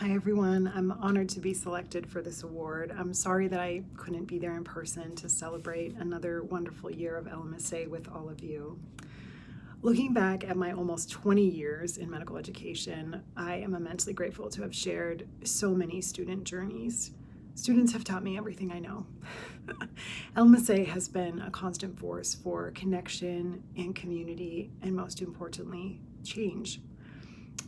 Hi everyone, I'm honored to be selected for this award. I'm sorry that I couldn't be there in person to celebrate another wonderful year of LMSA with all of you. Looking back at my almost 20 years in medical education, I am immensely grateful to have shared so many student journeys. Students have taught me everything I know. LMSA has been a constant force for connection and community, and most importantly, change.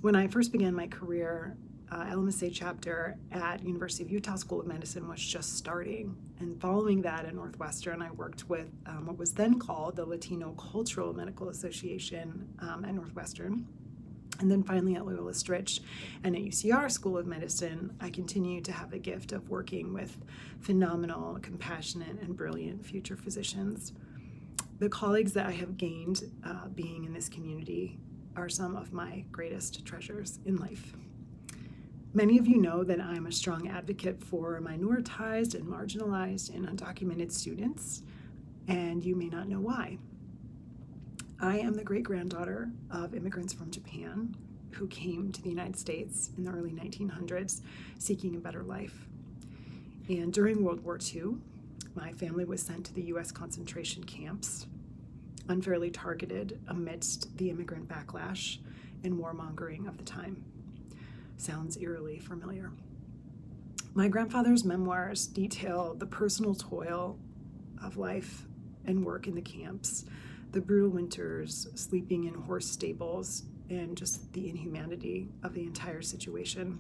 When I first began my career, LMSA chapter at University of Utah School of Medicine was just starting. And following that at Northwestern, I worked with what was then called the Latino Cultural Medical Association at Northwestern. And then finally at Loyola Stritch and at UCR School of Medicine, I continue to have the gift of working with phenomenal, compassionate, and brilliant future physicians. The colleagues that I have gained being in this community are some of my greatest treasures in life. Many of you know that I'm a strong advocate for minoritized and marginalized and undocumented students, and you may not know why. I am the great-granddaughter of immigrants from Japan who came to the United States in the early 1900s seeking a better life. And during World War II, my family was sent to the US concentration camps, unfairly targeted amidst the immigrant backlash and warmongering of the time. Sounds eerily familiar. My grandfather's memoirs detail the personal toil of life and work in the camps, the brutal winters, sleeping in horse stables, and just the inhumanity of the entire situation.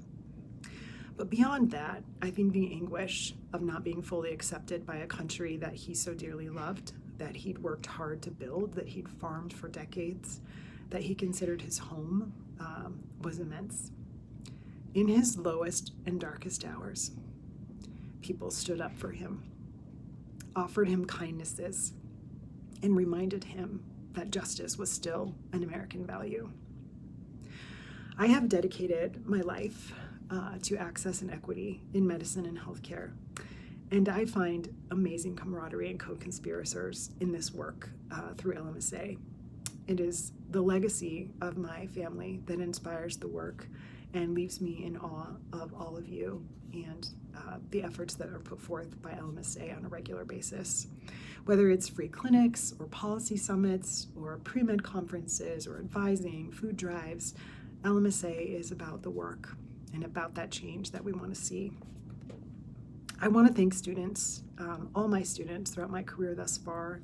But beyond that, I think the anguish of not being fully accepted by a country that he so dearly loved, that he'd worked hard to build, that he'd farmed for decades, that he considered his home, was immense. In his lowest and darkest hours, people stood up for him, offered him kindnesses, and reminded him that justice was still an American value. I have dedicated my life to access and equity in medicine and healthcare, and I find amazing camaraderie and co-conspirators in this work through LMSA. It is the legacy of my family that inspires the work and leaves me in awe of all of you and the efforts that are put forth by LMSA on a regular basis. Whether it's free clinics or policy summits or pre-med conferences or advising, food drives, LMSA is about the work and about that change that we want to see. I want to thank students, all my students throughout my career thus far,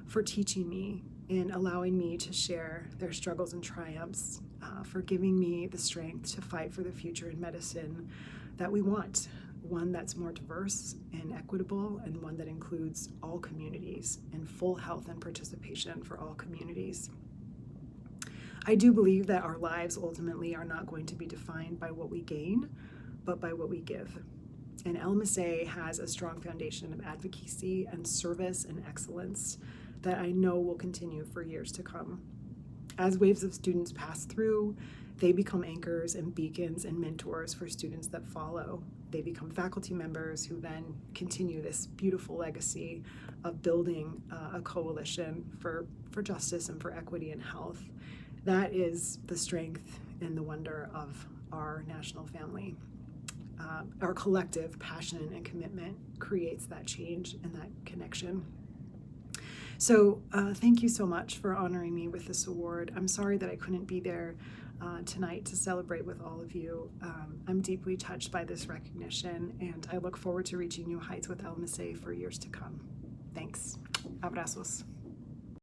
for teaching me and allowing me to share their struggles and triumphs, for giving me the strength to fight for the future in medicine that we want, one that's more diverse and equitable, and one that includes all communities and full health and participation for all communities. I do believe that our lives ultimately are not going to be defined by what we gain, but by what we give. And LMSA has a strong foundation of advocacy and service and excellence that I know will continue for years to come. As waves of students pass through, they become anchors and beacons and mentors for students that follow. They become faculty members who then continue this beautiful legacy of building a coalition for justice and for equity and health. That is the strength and the wonder of our national family. Our collective passion and commitment creates that change and that connection. So thank you so much for honoring me with this award. I'm sorry that I couldn't be there tonight to celebrate with all of you. I'm deeply touched by this recognition, and I look forward to reaching new heights with LMSA for years to come. Thanks. Abrazos.